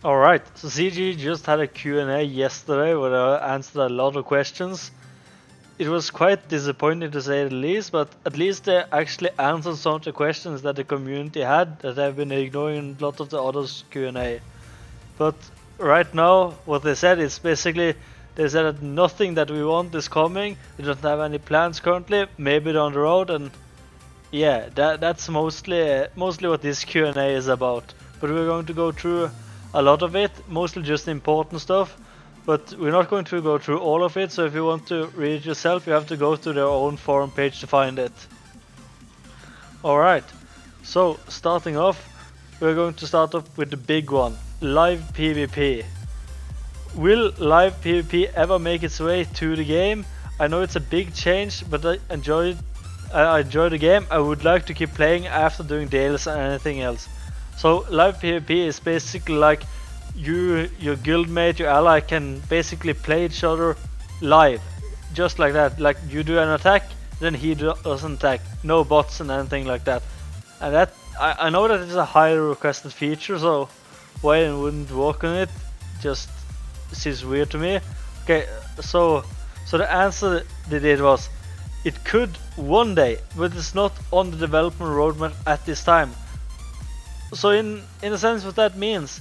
Alright, so CG just had a Q&A yesterday where I answered a lot of questions. It was quite disappointing to say the least, but at least they actually answered some of the questions that the community had that have been ignoring in a lot of the others' Q&A. But right now, what they said is basically, they said that nothing that we want is coming, we don't have any plans currently, maybe down the road, and yeah, that's mostly what this Q&A is about. But we're going to go through a lot of it, mostly just important stuff. But we're not going to go through all of it, so if you want to read it yourself, you have to go to their own forum page to find it. Alright, so starting off, we're going to start off with the big one, live PvP. Will live PvP ever make its way to the game? I know it's a big change, but I enjoy the game. I would like to keep playing after doing deals and anything else. So live PvP is basically like you, your guildmate, your ally can basically play each other live, just like that. Like you do an attack, then he does an attack. No bots and anything like that. And that I know that it's a highly requested feature, so why I wouldn't work on it just seems weird to me. Okay, so the answer they did was it could one day, but it's not on the development roadmap at this time. So in a sense, what that means,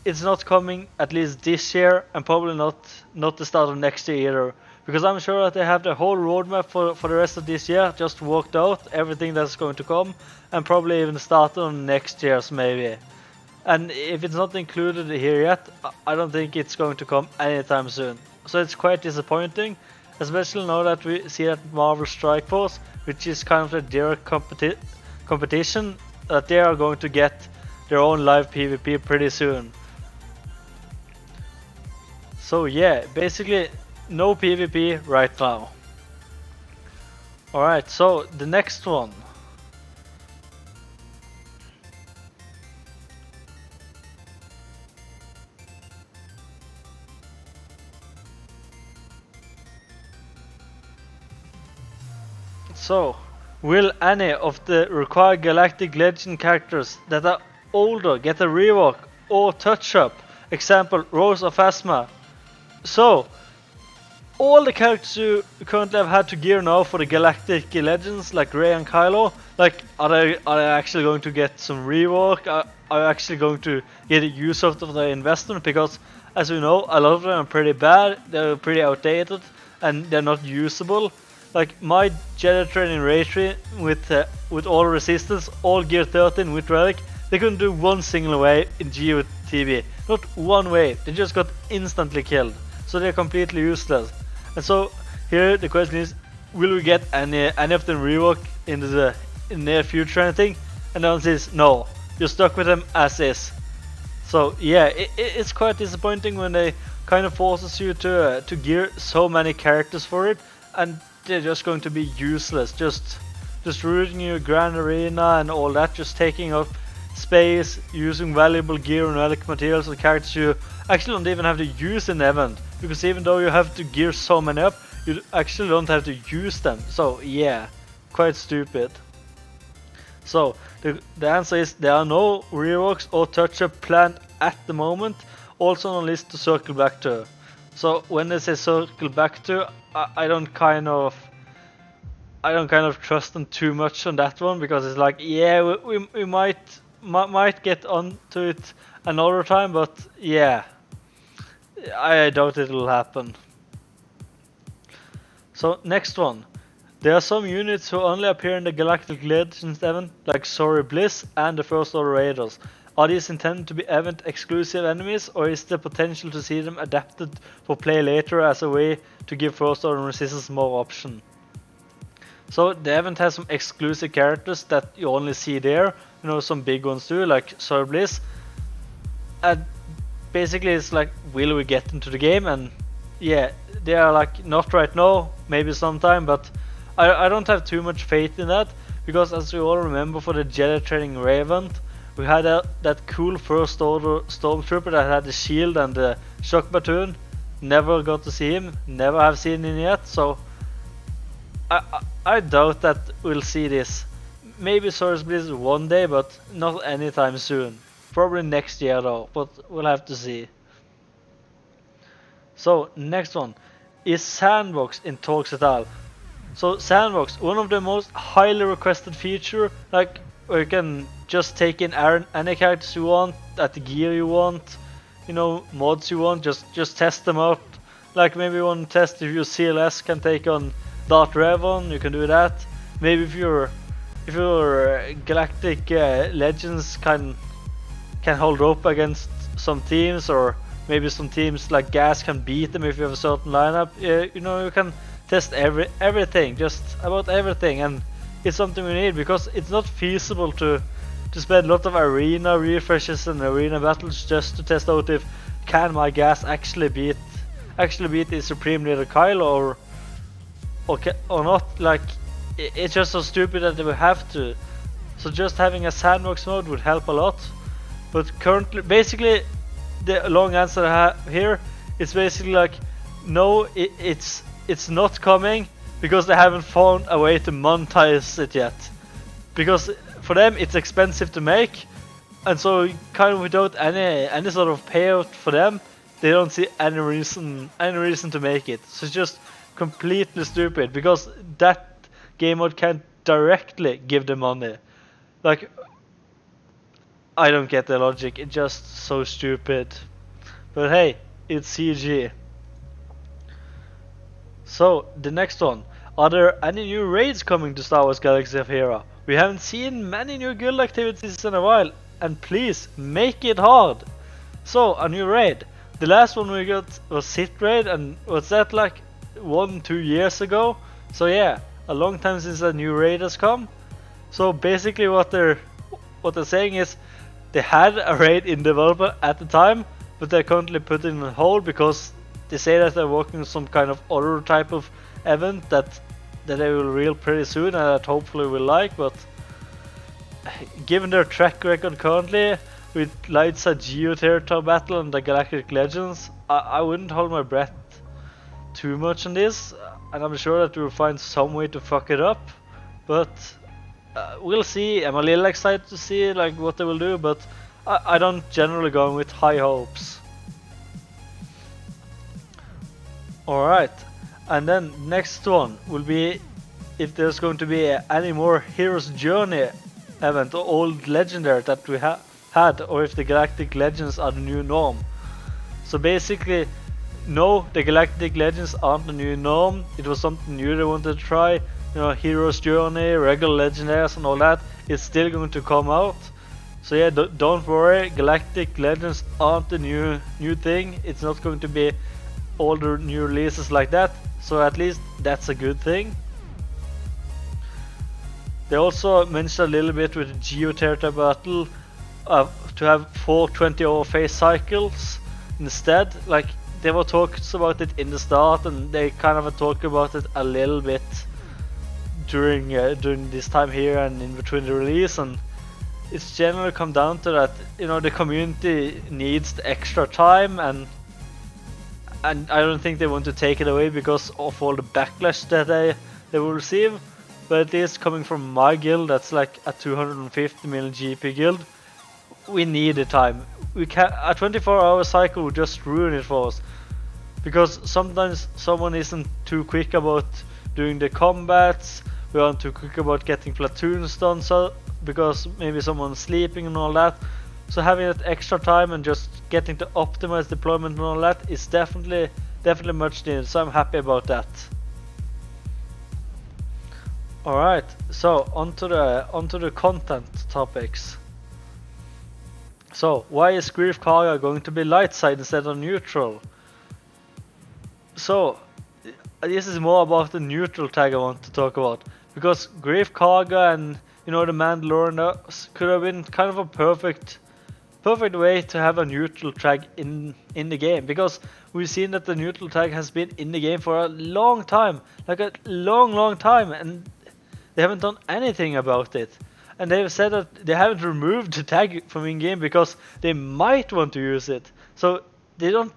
it's not coming at least this year, and probably not the start of next year either. Because I'm sure that they have the whole roadmap for the rest of this year just worked out, everything that's going to come, and probably even start on next year's maybe. And if it's not included here yet, I don't think it's going to come anytime soon. So it's quite disappointing, especially now that we see that Marvel Strike Force, which is kind of the direct competition, that they are going to get their own live PvP pretty soon. So yeah, basically no PvP right now. Alright, so the next one. So, will any of the required Galactic Legend characters that are older get a rework or touch up? Example, Rose of Phasma. So, all the characters you currently have had to gear now for the Galactic Legends, like Rey and Kylo, like are they actually going to get some rework? Are actually going to get a use out of the investment? Because as we know, a lot of them are pretty bad, they're pretty outdated, and they're not usable. Like my Jedi training Ray Tree with all resistance, all gear 13 with relic, they couldn't do one single wave in GOTB. Not one wave, they just got instantly killed. So they're completely useless. And so here the question is, will we get any of them rework in the near future or anything? And the answer is no, you're stuck with them as is. So yeah, it's quite disappointing when they kind of forces you to gear so many characters for it, and they're just going to be useless, just rooting your grand arena and all that, just taking up space, using valuable gear and relic materials and characters you actually don't even have to use in the event, because even though you have to gear so many up, you actually don't have to use them. So yeah, quite stupid. So the answer is there are no reworks or touch-up planned at the moment, also on a list to circle back to. So when they say circle back to, I don't kind of trust them too much on that one, because it's like, yeah, we might get onto it another time, but yeah, I doubt it will happen. So next one. There are some units who only appear in the Galactic Legends event, like Sorry Bliss and the First Order Raiders. Are these intended to be event exclusive enemies, or is there potential to see them adapted for play later as a way to give First Order Resistance more option? So the event has some exclusive characters that you only see there, you know, some big ones too, like Sorry Bliss. And basically it's like, will we get into the game? And yeah, they are like, not right now, maybe sometime, but I don't have too much faith in that, because as you all remember, for the Jedi Training Ray event, we had that cool First Order Stormtrooper that had the shield and the shock baton. Never got to see him, never have seen him yet, so I doubt that we'll see this. Maybe Source Bliss one day, but not anytime soon. Probably next year though, but we'll have to see. So next one is Sandbox in talks at all. So Sandbox, one of the most highly requested feature, like where you can just take in any characters you want, at the gear you want, you know, mods you want, just test them out. Like maybe you want to test if your CLS can take on Darth Revan, you can do that. Maybe if your Galactic Legends can hold up against some teams, or maybe some teams like Gas can beat them if you have a certain lineup. You know, you can test everything, just about everything, and it's something we need because it's not feasible to spend a lot of arena refreshes and arena battles just to test out if can my Gas actually beat the Supreme Leader Kylo or not. Like it's just so stupid that we have to. So just having a Sandbox mode would help a lot. But currently, basically, the long answer I have here is basically like, no, it's not coming because they haven't found a way to monetize it yet. Because for them it's expensive to make, and so kind of without any sort of payout for them, they don't see any reason to make it. So it's just completely stupid because that game mode can't directly give them money. Like, I don't get the logic, it's just so stupid. But hey, it's CG. So, the next one. Are there any new raids coming to Star Wars Galaxy of Hera? We haven't seen many new guild activities in a while, and please, make it hard! So, a new raid. The last one we got was Sith raid, and was that like 1-2 years ago? So yeah, a long time since a new raid has come. So basically what they're saying is, they had a raid in development at the time, but they're currently put in on hold because they say that they're working on some kind of other type of event that they will reveal pretty soon, and that hopefully we'll like. But given their track record currently with Lightside Geo Territory Battle and the Galactic Legends, I wouldn't hold my breath too much on this, and I'm sure that we'll find some way to fuck it up. But we'll see. I'm a little excited to see like what they will do, but I don't generally go in with high hopes. Alright, and then next one will be if there's going to be any more Hero's Journey event or old legendary that we had, or if the Galactic Legends are the new norm. So basically, no, the Galactic Legends aren't the new norm. It was something new they wanted to try. You know, Hero's Journey, regular legendaries and all that, it's still going to come out. So yeah, don't worry, Galactic Legends aren't the new thing. It's not going to be all the new releases like that. So at least that's a good thing. They also mentioned a little bit with the Geo Territory Battle to have 4 20-hour phase cycles instead. Like, there were talks about it in the start, and they kind of talked about it a little bit during this time here and in between the release, and it's generally come down to that, you know, the community needs the extra time, and I don't think they want to take it away because of all the backlash that they will receive. But at least coming from my guild, that's like a 250 million GP guild, we need the time. We can a 24-hour cycle would just ruin it for us, because sometimes someone isn't too quick about doing the combats, we aren't too quick about getting platoons done, so because maybe someone's sleeping and all that. So having that extra time and just getting to optimize deployment and all that is definitely much needed, so I'm happy about that. Alright, so onto the content topics. So, why is Greef Karga going to be light side instead of neutral? So, this is more about the neutral tag I want to talk about, because Greef Karga and, you know, the Mandalorian could have been kind of a perfect way to have a neutral tag in the game, because we've seen that the neutral tag has been in the game for a long time, like a long time, and they haven't done anything about it. And they've said that they haven't removed the tag from in-game because they might want to use it. So they don't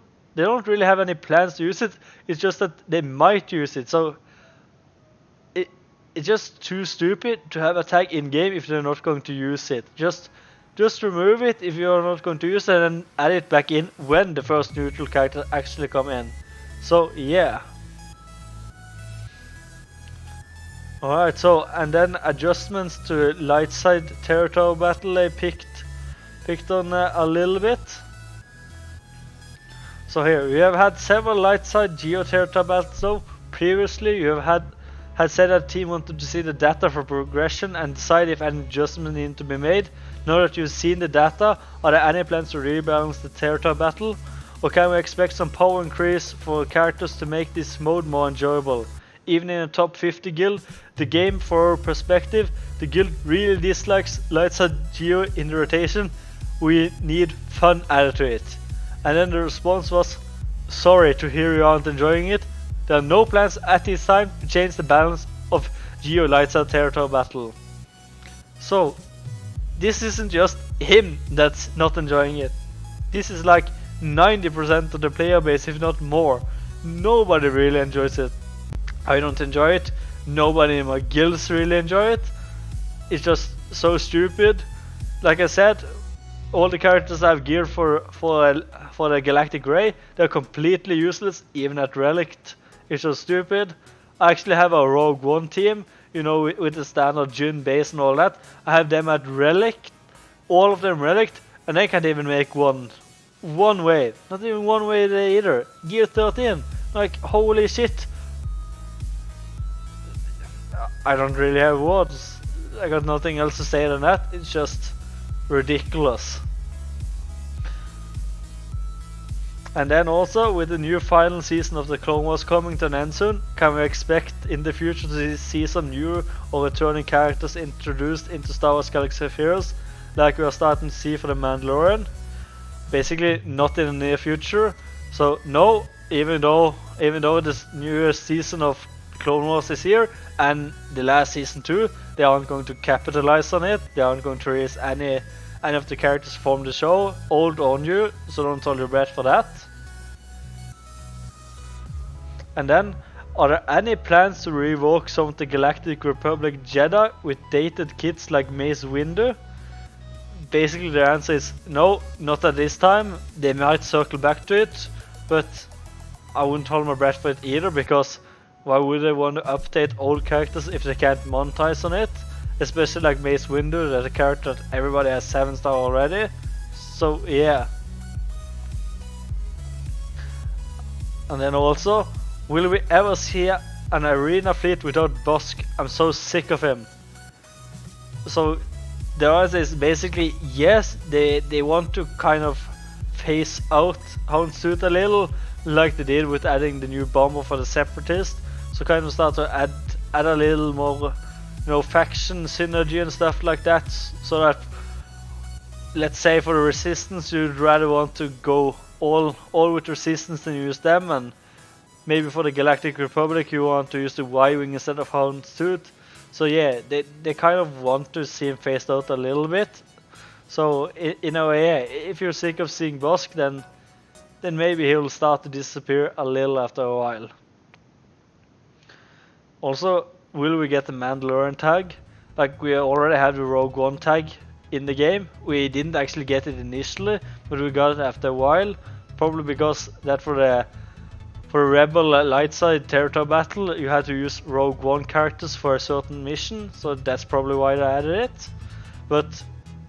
really have any plans to use it. It's just that they might use it. So it's just too stupid to have a tag in-game if they're not going to use it. Just just remove it if you're not going to use it and add it back in when the first neutral character actually come in. So yeah. Alright, so and then adjustments to light side territory battle I picked on a little bit. So here we have had several light side geo territory battles though. Previously you have had said that team wanted to see the data for progression and decide if any adjustments need to be made. Now that you've seen the data, are there any plans to rebalance the territory battle? Or can we expect some power increase for characters to make this mode more enjoyable? Even in a top 50 guild, the game for perspective, the guild really dislikes light side geo in the rotation. We need fun added to it. And then the response was, sorry to hear you aren't enjoying it. There are no plans at this time to change the balance of geo light side territory battle. So this isn't just him that's not enjoying it. This is like 90% of the player base, if not more. Nobody really enjoys it. I don't enjoy it. Nobody in my guilds really enjoy it. It's just so stupid. Like I said, all the characters I've geared for the Galactic Ray, they're completely useless, even at Relict. It's so stupid. I actually have a Rogue One team, you know, with the standard Jun base and all that. I have them at Relict, all of them Relict, and they can't even make one wave. Not even one wave either. Gear 13. Like, holy shit. I don't really have words. I got nothing else to say than that. It's just ridiculous. And then also, with the new final season of the Clone Wars coming to an end soon, can we expect in the future to see some new or returning characters introduced into Star Wars Galaxy of Heroes, like we are starting to see for the Mandalorian? Basically, not in the near future. So no, even though this new season of Clone Wars is here, and the last season too, they aren't going to capitalize on it. They aren't going to release any of the characters from the show, old or new, so don't hold your breath for that. And then, are there any plans to revoke some of the Galactic Republic Jedi with dated kits like Mace Windu? Basically the answer is no, not at this time. They might circle back to it, but I wouldn't hold my breath for it either, because why would they want to update old characters if they can't monetize on it? Especially like Mace Windu, that's a character that everybody has 7-star already. So yeah. And then also, will we ever see an arena fleet without Busk? I'm so sick of him. So the answer is basically yes, they want to kind of phase out Houndstooth a little, like they did with adding the new bomber for the Separatist. So kind of start to add a little more, you know, faction synergy and stuff like that, so that, let's say for the Resistance, you'd rather want to go all with Resistance than use them, and maybe for the Galactic Republic you want to use the Y-Wing instead of Houndstooth. So yeah, they kind of want to see him phased out a little bit. So in a way, yeah, if you're sick of seeing Busk, then maybe he'll start to disappear a little after a while. Also, will we get the Mandalorian tag? Like, we already have the Rogue One tag in the game. We didn't actually get it initially, but we got it after a while. Probably because that for a Rebel light side territory battle, you had to use Rogue One characters for a certain mission, so that's probably why they added it. But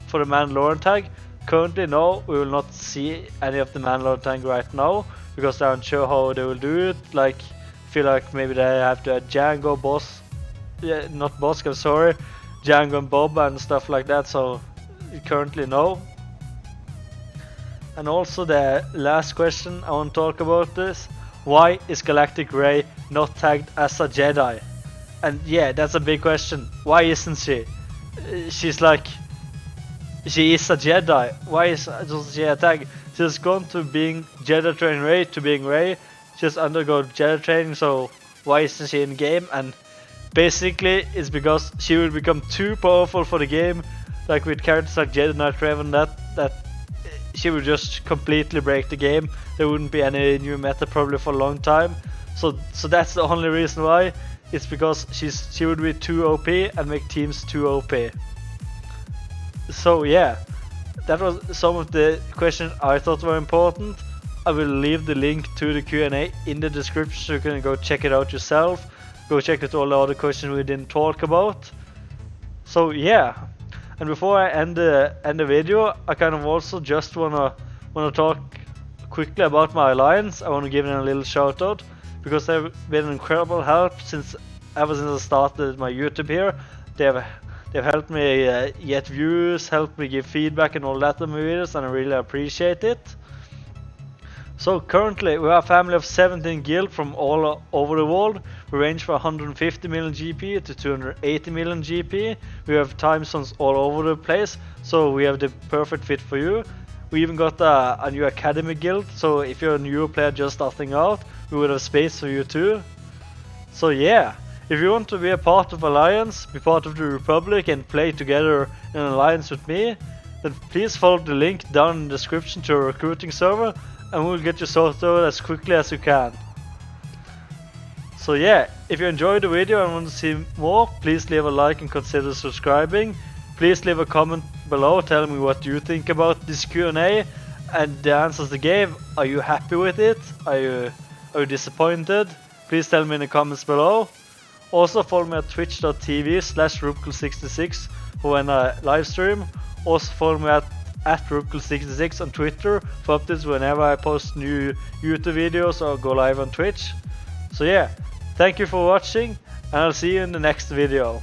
for the Mandalorian tag, currently no, we will not see any of the Mandalorian tag right now, because they aren't sure how they will do it. Like, feel like maybe they have to add Django, not Busk, I'm sorry, Django and Boba and stuff like that, so currently no. And also the last question I want to talk about this: why is Galactic Ray not tagged as a Jedi? And yeah, that's a big question. Why isn't she? She is a Jedi. Why doesn't she have a tag? She's gone to being Jedi trained Ray to being Ray. She's undergone Jedi training, so why isn't she in game? And basically it's because she will become too powerful for the game, like with characters like Jedi Knight Raven, that she would just completely break the game. There wouldn't be any new meta probably for a long time. So that's the only reason why. It's because she would be too OP and make teams too OP. So yeah, that was some of the questions I thought were important. I will leave the link to the Q&A in the description so you can go check it out yourself. Go check out all the other questions we didn't talk about. So yeah, and before I end the video, I kind of also just wanna talk quickly about my alliance. I want to give them a little shout out because they've been an incredible help since ever since I started my YouTube here. They've helped me get views, helped me give feedback and all that on my videos, and I really appreciate it. So currently we are a family of 17 guild from all over the world. We range from 150 million GP to 280 million GP. We have time zones all over the place, so we have the perfect fit for you. We even got a new academy guild, so if you're a new player just starting out, we would have space for you too. So yeah, if you want to be a part of Alliance, be part of the Republic and play together in an alliance with me, then please follow the link down in the description to our recruiting server, and we'll get you sorted out as quickly as you can. So yeah, if you enjoyed the video and want to see more, please leave a like and consider subscribing. Please leave a comment below telling me what you think about this Q&A and the answers they gave. Are you happy with it? Are you disappointed? Please tell me in the comments below. Also follow me at twitch.tv/Rubkle66 for when I live stream. Also follow me at Rubkle66 on Twitter for updates whenever I post new YouTube videos or go live on Twitch. So yeah, thank you for watching and I'll see you in the next video.